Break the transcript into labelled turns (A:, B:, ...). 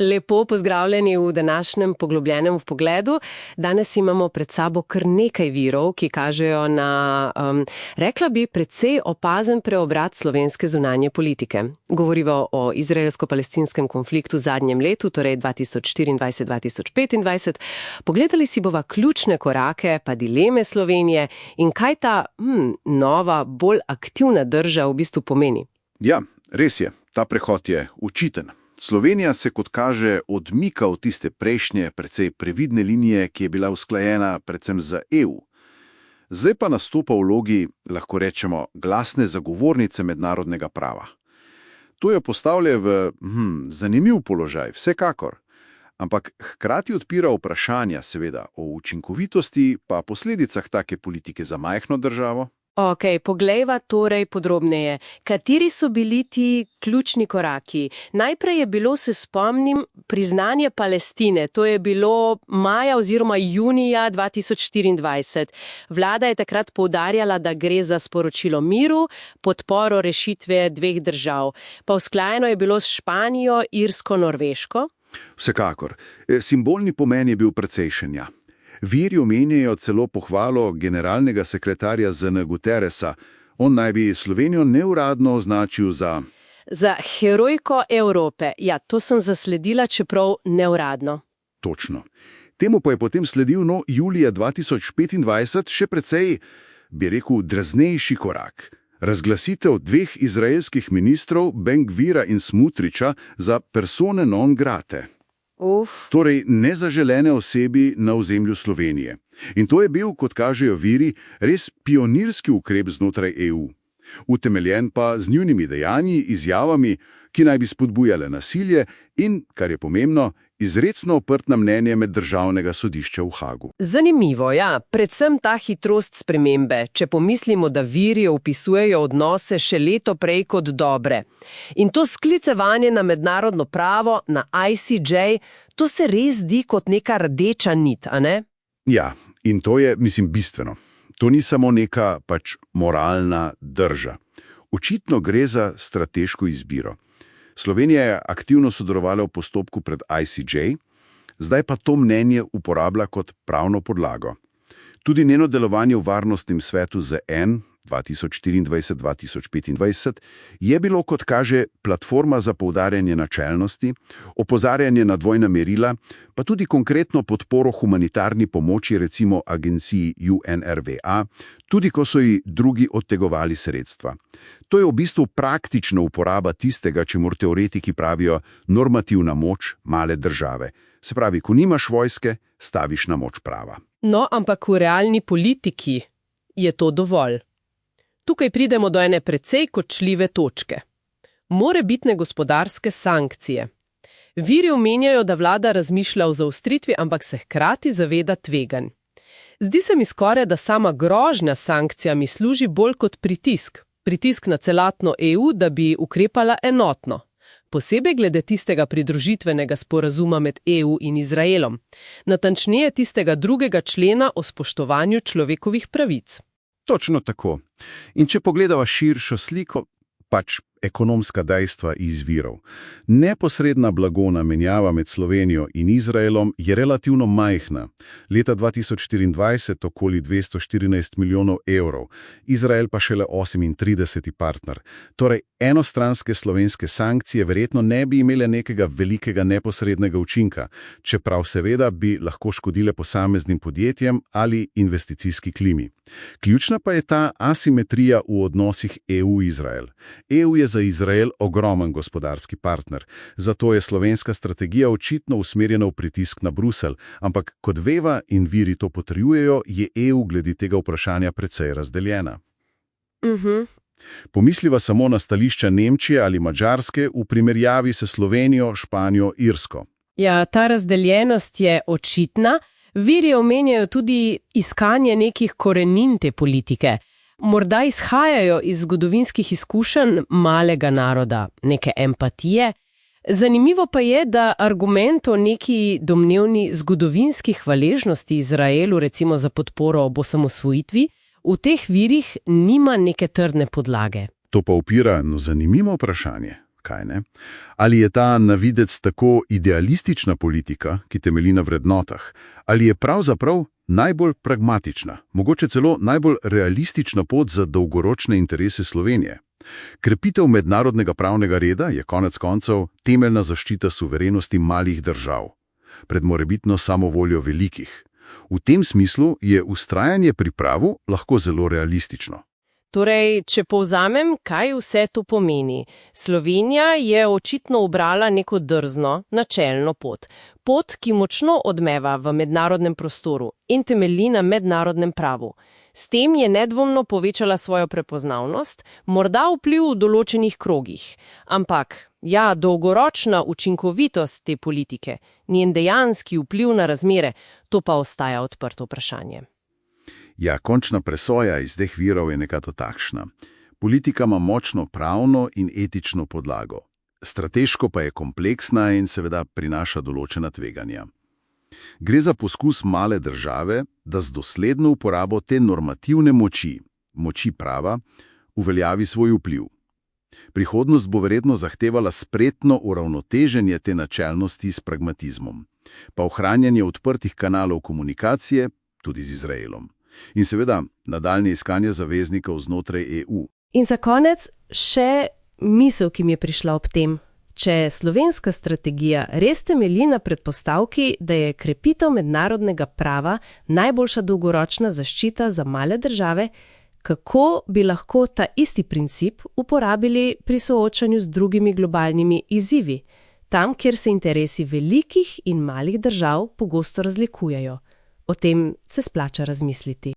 A: Lepo pozdravljeni v današnjem poglobljenem vpogledu. Danes imamo pred sabo kar nekaj virov, ki kažejo na, rekla bi, precej opazen preobrat slovenske zunanje politike. Govoriva o izraelsko-palestinskem konfliktu v zadnjem letu, torej 2024-2025. Pogledali si bova ključne korake pa dileme Slovenije in kaj ta nova, bolj aktivna drža v bistvu pomeni.
B: Ja, res je. Ta prehod je učiten. Slovenija se, kot kaže, odmika od tiste prejšnje, precej previdne linije, ki je bila usklajena predvsem z EU. Zdaj pa nastopa v vlogi, lahko rečemo, glasne zagovornice mednarodnega prava. To jo postavlja v zanimiv položaj, vsekakor. Ampak hkrati odpira vprašanja, seveda, o učinkovitosti pa posledicah take politike za majhno državo.
A: Ok, poglejva torej podrobneje. Kateri so bili ti ključni koraki? Najprej je bilo, se spomnim, priznanje Palestine. To je bilo maja oziroma junija 2024. Vlada je takrat poudarjala, da gre za sporočilo miru, podporo rešitve dveh držav. Pa usklajeno je bilo s Španijo, Irsko, Norveško.
B: Vsekakor. Simbolni pomen je bil precejšen, ja. Viri omenjajo celo pohvalo generalnega sekretarja ZN Guterresa. On naj bi Slovenijo neuradno označil za
A: herojko Evrope. Ja, to sem zasledila, čeprav neuradno.
B: Točno. Temu pa je potem sledil julija 2025 še precej, bi rekel, draznejši korak. Razglasitev dveh izraelskih ministrov, Ben-Gvira in Smutriča, za persone non grate. Torej nezaželene osebi na ozemlju Slovenije. In to je bil, kot kažejo viri, res pionirski ukrep znotraj EU. Utemeljen pa z njunimi dejanji, izjavami, ki naj bi spodbujale nasilje in, kar je pomembno, izrecno oprtna mnenje Meddržavnega sodišča v Hagu.
A: Zanimivo, ja. Predvsem ta hitrost spremembe, če pomislimo, da viri opisujejo odnose še leto prej kot dobre. In to sklicevanje na mednarodno pravo, na ICJ, to se res zdi kot neka rdeča nit, a ne?
B: Ja, in to je, bistveno. To ni samo neka moralna drža. Očitno gre za strateško izbiro. Slovenija je aktivno sodelovala v postopku pred ICJ, zdaj pa to mnenje uporablja kot pravno podlago. Tudi njeno delovanje v Varnostnem svetu ZN 2024-2025 je bilo, kot kaže, platforma za poudarjanje načelnosti, opozarjanje na dvojna merila, pa tudi konkretno podporo humanitarni pomoči, recimo agenciji UNRWA, tudi ko so ji drugi odtegovali sredstva. To je v bistvu praktična uporaba tistega, čemur teoretiki pravijo normativna moč male države. Se pravi, ko nimaš vojske, staviš na moč prava.
A: No, ampak v realni politiki je to dovolj. Tukaj pridemo do ene precej kočljive točke. Morebitne gospodarske sankcije. Viri omenjajo, da vlada razmišlja o zaostritvi, ampak se hkrati zaveda tveganj. Zdi se mi skoraj, da sama grožnja s sankcijami služi bolj kot pritisk. Pritisk na celotno EU, da bi ukrepala enotno. Posebej glede tistega pridružitvenega sporazuma med EU in Izraelom. Natančneje tistega 2. člena o spoštovanju človekovih pravic.
B: Točno tako. In če pogledava širšo sliko, ekonomska dejstva iz virov. Neposredna blagovna menjava med Slovenijo in Izraelom je relativno majhna. Leta 2024 okoli 214 milijonov evrov, Izrael pa šele 38. partner. Torej, enostranske slovenske sankcije verjetno ne bi imele nekega velikega neposrednega učinka, čeprav seveda bi lahko škodile posameznim podjetjem ali investicijski klimi. Ključna pa je ta asimetrija v odnosih EU-Izrael. EU je za Izrael ogromen gospodarski partner, zato je slovenska strategija očitno usmerjena v pritisk na Bruselj, ampak kot veva in viri to potrjujejo, je EU glede tega vprašanja precej razdeljena. Pomisliva samo na stališča Nemčije ali Madžarske v primerjavi s Slovenijo, Španijo, Irsko.
A: Ja, ta razdeljenost je očitna. Viri omenjajo tudi iskanje nekih korenin te politike. Morda izhajajo iz zgodovinskih izkušenj malega naroda, neke empatije. Zanimivo pa je, da argument o neki domnevni zgodovinski hvaležnosti Izraelu, recimo za podporo ob osamosvojitvi, v teh virih nima neke trdne podlage.
B: To pa upira zanimivo vprašanje. kaj ne? Ali je ta navidec tako idealistična politika, ki temelji na vrednotah, ali je pravzaprav najbolj pragmatična, mogoče celo najbolj realistična pot za dolgoročne interese Slovenije? Krepitev mednarodnega pravnega reda je konec koncev temeljna zaščita suverenosti malih držav pred morebitno samovoljo velikih. V tem smislu je vztrajanje pri pravu lahko zelo realistično.
A: Torej, če povzamem, kaj vse to pomeni. Slovenija je očitno ubrala neko drzno, načelno pot. Pot, ki močno odmeva v mednarodnem prostoru in temelji na mednarodnem pravu. S tem je nedvomno povečala svojo prepoznavnost, morda vpliv v določenih krogih. Ampak, ja, dolgoročna učinkovitost te politike, njen dejanski vpliv na razmere, to pa ostaja odprto vprašanje.
B: Ja, končna presoja iz teh virov je nekako takšna. Politika ima močno pravno in etično podlago. Strateško pa je kompleksna in seveda prinaša določena tveganja. Gre za poskus male države, da z dosledno uporabo te normativne moči prava, uveljavi svoj vpliv. Prihodnost bo verjetno zahtevala spretno uravnoteženje te načelnosti s pragmatizmom, pa ohranjanje odprtih kanalov komunikacije tudi z Izraelom. In seveda nadaljnje iskanje zaveznikov znotraj EU.
A: In za konec še misel, ki mi je prišla ob tem. Če slovenska strategija res temelji na predpostavki, da je krepitev mednarodnega prava najboljša dolgoročna zaščita za male države, kako bi lahko ta isti princip uporabili pri soočanju z drugimi globalnimi izzivi, tam, kjer se interesi velikih in malih držav pogosto razlikujejo? O tem se splača razmisliti.